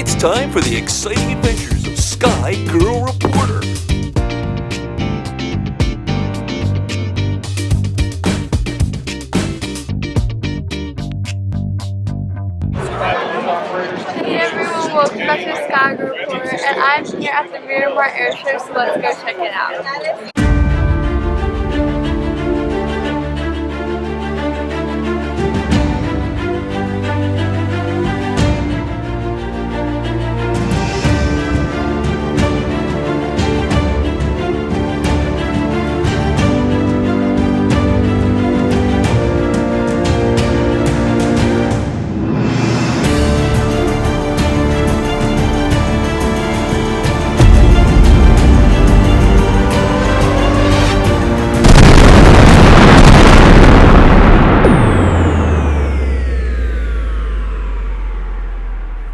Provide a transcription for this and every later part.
It's time for the exciting adventures of Sky Girl Reporter. Hey everyone, welcome back to Sky Reporter, and I'm here at the Miramar Air Show, so let's go check it out.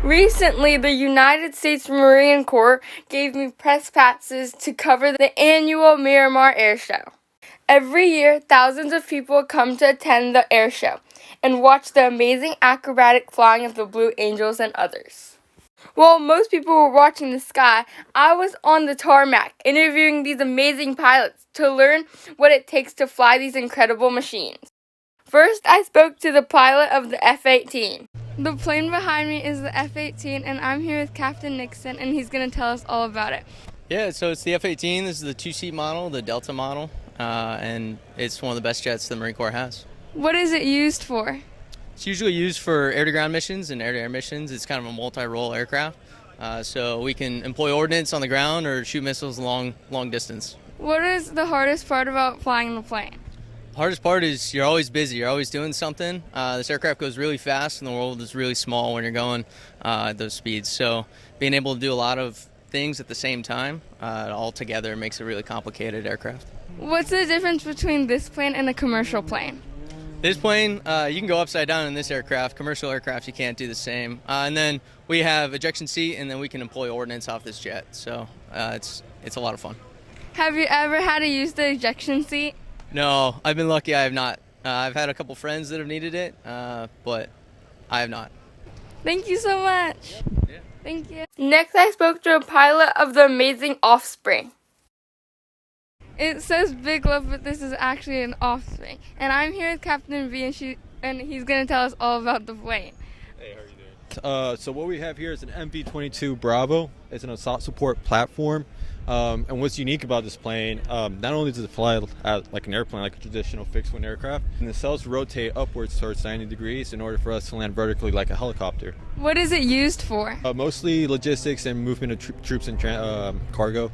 Recently, the United States Marine Corps gave me press passes to cover the annual Miramar Air Show. Every year, thousands of people come to attend the air show and watch the amazing acrobatic flying of the Blue Angels and others. While most people were watching the sky, I was on the tarmac interviewing these amazing pilots to learn what it takes to fly these incredible machines. First, I spoke to the pilot of the F-18. The plane behind me is the F-18, and I'm here with Captain Nixon, and he's going to tell us all about it. Yeah, so it's the F-18. This is the two-seat model, the Delta model, and it's one of the best jets the Marine Corps has. What is it used for? It's usually used for air-to-ground missions and air-to-air missions. It's kind of a multi-role aircraft, so we can employ ordnance on the ground or shoot missiles long distance. What is the hardest part about flying the plane? Hardest part is you're always busy. You're always doing something. This aircraft goes really fast, and the world is really small when you're going at those speeds. So being able to do a lot of things at the same time all together makes a really complicated aircraft. What's the difference between this plane and a commercial plane? This plane, you can go upside down in this aircraft. Commercial aircraft, you can't do the same. And then we have ejection seat, and then we can employ ordnance off this jet. So it's a lot of fun. Have you ever had to use the ejection seat? No, I've been lucky I have not. I've had a couple friends that have needed it, but I have not. Thank you so much. Yeah. Thank you. Next, I spoke to a pilot of the amazing Offspring. It says Big Love, but this is actually an Offspring. And I'm here with Captain V, and he's going to tell us all about the plane. Hey, how are you doing? So what we have here is an MV-22 Bravo. It's an assault support platform. And what's unique about this plane, not only does it fly like an airplane, like a traditional fixed-wing aircraft, and the cells rotate upwards towards 90 degrees in order for us to land vertically like a helicopter. What is it used for? Mostly logistics and movement of troops and cargo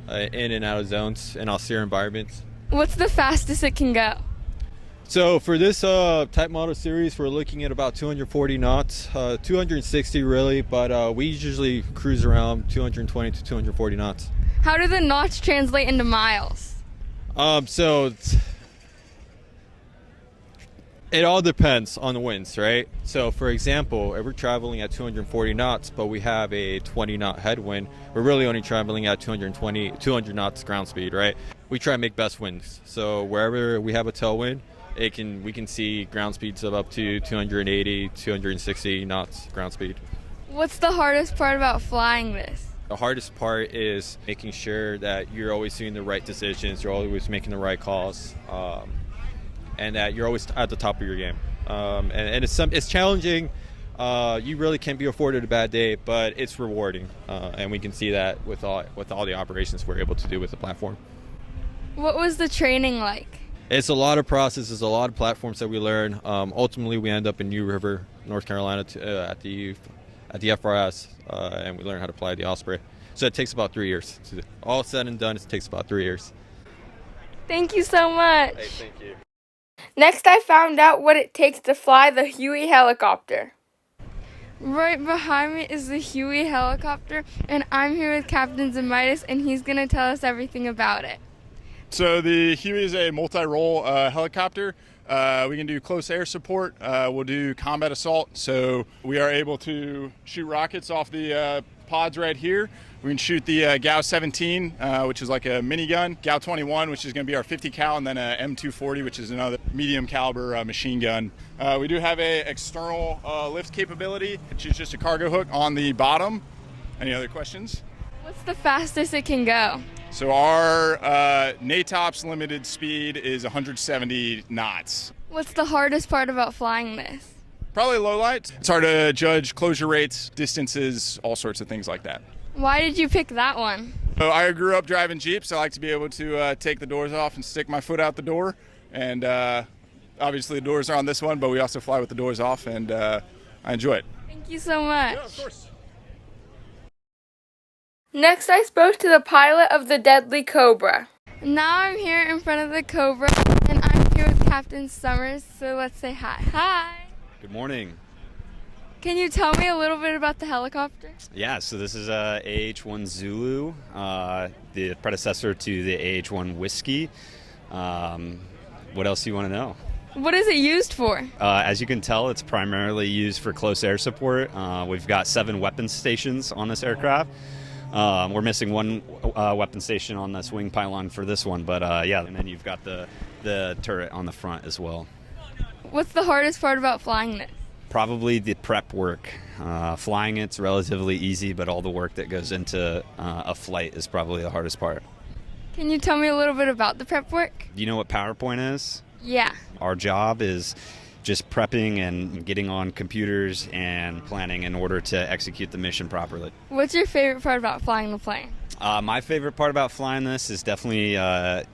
in and out of zones in austere environments. What's the fastest it can go? So for this type model series, we're looking at about 240 knots, 260 really, but we usually cruise around 220 to 240 knots. How do the knots translate into miles? So it all depends on the winds, right? So for example, if we're traveling at 240 knots, but we have a 20 knot headwind, we're really only traveling at 200 knots ground speed, right? We try and make best winds. So wherever we have a tailwind, we can see ground speeds of up to 280, 260 knots ground speed. What's the hardest part about flying this? The hardest part is making sure that you're always doing the right decisions, you're always making the right calls, and that you're always at the top of your game. And it's challenging. You really can't be afforded a bad day, but it's rewarding, and we can see that with all the operations we're able to do with the platform. What was the training like? It's a lot of processes, a lot of platforms that we learn. Ultimately, we end up in New River, North Carolina, at the FRS, and we learn how to fly the Osprey. So it takes about 3 years. All said and done, it takes about 3 years. Thank you so much. Hey, thank you. Next, I found out what it takes to fly the Huey helicopter. Right behind me is the Huey helicopter, and I'm here with Captain Zemitis, and he's going to tell us everything about it. So the Huey is a multi-role helicopter. We can do close air support. We'll do combat assault. So we are able to shoot rockets off the pods right here. We can shoot the GAU 17, which is like a minigun, GAU 21, which is going to be our 50 cal, and then a M240, which is another medium caliber machine gun. We do have a external lift capability, which is just a cargo hook on the bottom. Any other questions? What's the fastest it can go? So our NATOPS limited speed is 170 knots. What's the hardest part about flying this? Probably low light. It's hard to judge closure rates, distances, all sorts of things like that. Why did you pick that one? So I grew up driving Jeeps. I like to be able to take the doors off and stick my foot out the door. And obviously the doors are on this one, but we also fly with the doors off, and I enjoy it. Thank you so much. Yeah, of course. Next, I spoke to the pilot of the Deadly Cobra. Now I'm here in front of the Cobra, and I'm here with Captain Summers, so let's say hi. Hi! Good morning. Can you tell me a little bit about the helicopter? Yeah, so this is a AH-1 Zulu, the predecessor to the AH-1 Whiskey. What else do you want to know? What is it used for? As you can tell, it's primarily used for close air support. We've got 7 weapon stations on this aircraft. We're missing one weapon station on this wing pylon for this one, but yeah, and then you've got the turret on the front as well. What's the hardest part about flying this? Probably the prep work. Flying it's relatively easy, but all the work that goes into a flight is probably the hardest part. Can you tell me a little bit about the prep work? Do you know what PowerPoint is? Yeah. Our job is just prepping and getting on computers and planning in order to execute the mission properly. What's your favorite part about flying the plane? My favorite part about flying this is definitely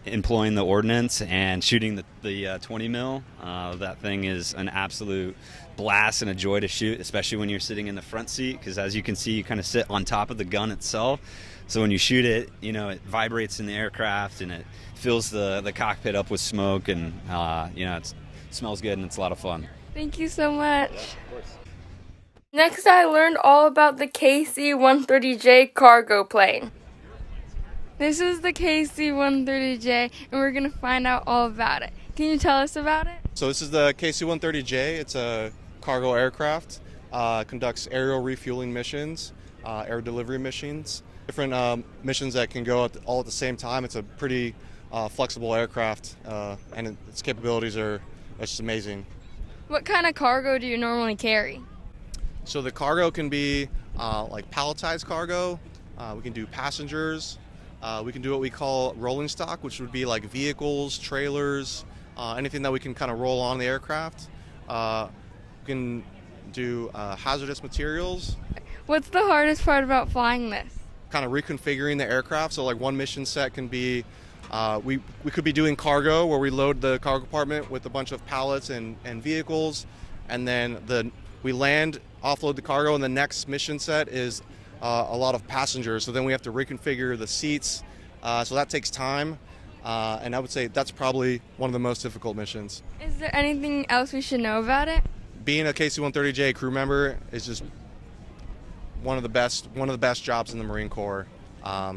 employing the ordnance and shooting the 20 mil. That thing is an absolute blast and a joy to shoot, especially when you're sitting in the front seat, because as you can see, you kind of sit on top of the gun itself. So when you shoot it, you know, it vibrates in the aircraft and it fills the cockpit up with smoke, and you know, it smells good and it's a lot of fun. Thank you so much. Yeah, of course. Next, I learned all about the KC-130J cargo plane. This is the KC-130J, and we're going to find out all about it. Can you tell us about it? So this is the KC-130J. It's a cargo aircraft. Conducts aerial refueling missions, air delivery missions, different missions that can go all at the same time. It's a pretty flexible aircraft, and its capabilities are just amazing. What kind of cargo do you normally carry? So the cargo can be like palletized cargo. We can do passengers. We can do what we call rolling stock, which would be like vehicles, trailers, anything that we can kind of roll on the aircraft. We can do hazardous materials. What's the hardest part about flying this? Kind of reconfiguring the aircraft. So like one mission set can be, we could be doing cargo where we load the cargo compartment with a bunch of pallets and vehicles, and then we land, offload the cargo, and the next mission set is a lot of passengers. So then we have to reconfigure the seats. So that takes time, and I would say that's probably one of the most difficult missions. Is there anything else we should know about it? Being a KC-130J crew member is just one of the best jobs in the Marine Corps,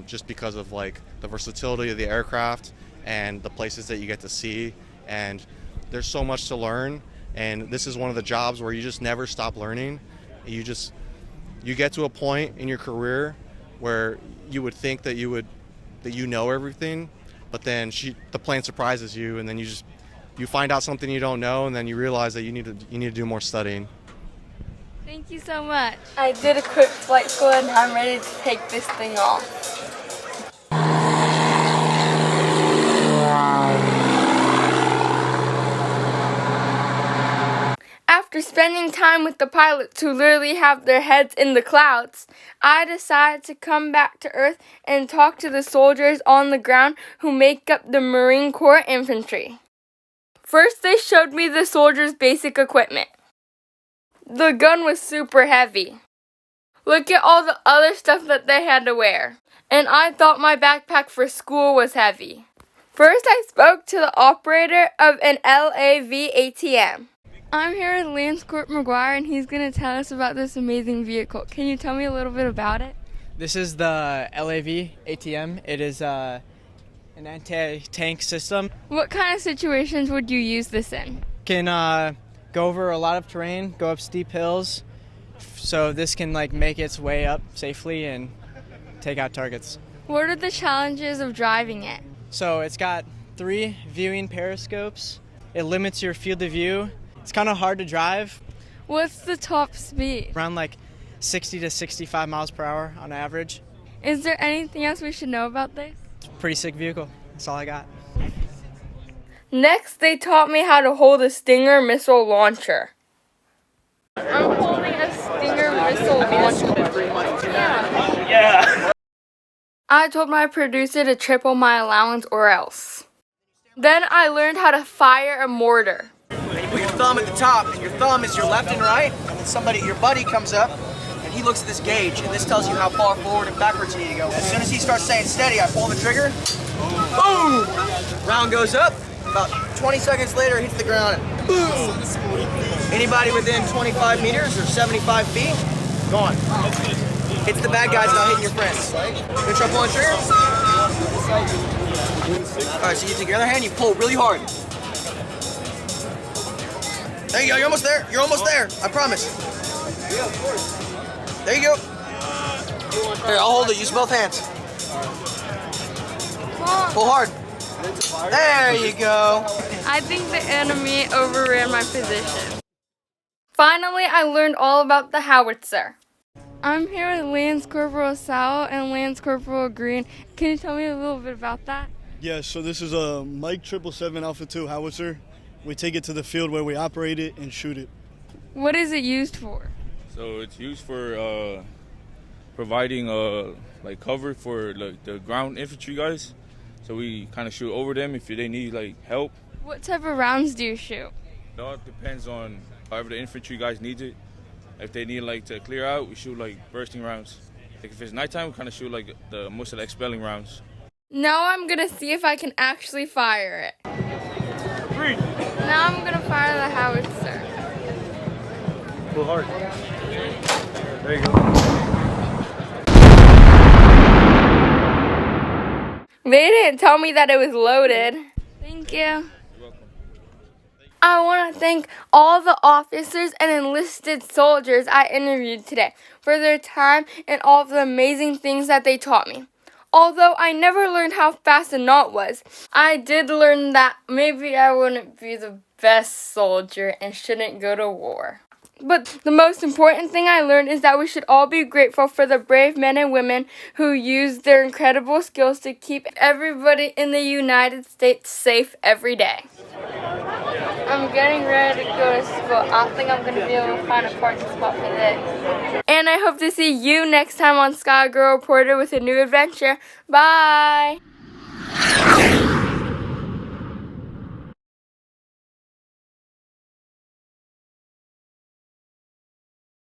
just because of like the versatility of the aircraft and the places that you get to see, and there's so much to learn. And this is one of the jobs where you just never stop learning. You get to a point in your career where you would think that you know everything, but then the plane surprises you, and then you find out something you don't know, and then you realize that you need to do more studying. Thank you so much. I did a quick flight school, and I'm ready to take this thing off. After spending time with the pilots who literally have their heads in the clouds, I decided to come back to Earth and talk to the soldiers on the ground who make up the Marine Corps infantry. First, they showed me the soldiers' basic equipment. The gun was super heavy. Look at all the other stuff that they had to wear. And I thought my backpack for school was heavy. First, I spoke to the operator of an LAV ATM. I'm here with Lance Court McGuire, and he's going to tell us about this amazing vehicle. Can you tell me a little bit about it? This is the LAV ATM. It is an anti-tank system. What kind of situations would you use this in? Can go over a lot of terrain, go up steep hills, so this can like make its way up safely and take out targets. What are the challenges of driving it? So it's got 3 viewing periscopes. It limits your field of view. It's kind of hard to drive, What's the top speed? around like 60 to 65 miles per hour on average. Is there anything else we should know about this? Pretty sick vehicle. That's all I got. Next, they taught me how to hold a Stinger missile launcher. I'm holding a Stinger missile launcher. Yeah. I told my producer to triple my allowance or else. Then I learned how to fire a mortar. And you put your thumb at the top, and your thumb is your left and right, and then your buddy comes up, and he looks at this gauge, and this tells you how far forward and backwards you need to go. As soon as he starts saying steady, I pull the trigger, boom! Round goes up, about 20 seconds later, it hits the ground, and boom! Anybody within 25 meters or 75 feet, gone. Hits the bad guys, not hitting your friends. Gonna try pulling the trigger? Alright, so you take your other hand, you pull really hard. There you go, you're almost there. You're almost there. I promise. There you go. Here, I'll hold it. Use both hands. Pull hard. There you go. I think the enemy overran my position. Finally, I learned all about the howitzer. I'm here with Lance Corporal Sal and Lance Corporal Green. Can you tell me a little bit about that? Yes, so this is a Mike 777 Alpha 2 howitzer. We take it to the field where we operate it and shoot it. What is it used for? So it's used for providing like cover for like the ground infantry guys. So we kind of shoot over them if they need like help. What type of rounds do you shoot? It all depends on however the infantry guys need it. If they need like to clear out, we shoot like bursting rounds. Like if it's nighttime, we kind of shoot like most of the expelling rounds. Now I'm gonna see if I can actually fire it. Now I'm gonna fire the howitzer. Pull hard. There you go. They didn't tell me that it was loaded. Thank you. You're welcome. I want to thank all the officers and enlisted soldiers I interviewed today for their time and all of the amazing things that they taught me. Although I never learned how fast a knot was, I did learn that maybe I wouldn't be the best soldier and shouldn't go to war. But the most important thing I learned is that we should all be grateful for the brave men and women who use their incredible skills to keep everybody in the United States safe every day. I'm getting ready to go to school. I think I'm going to be able to find a parking spot for this. And I hope to see you next time on Sky Girl Reporter with a new adventure. Bye!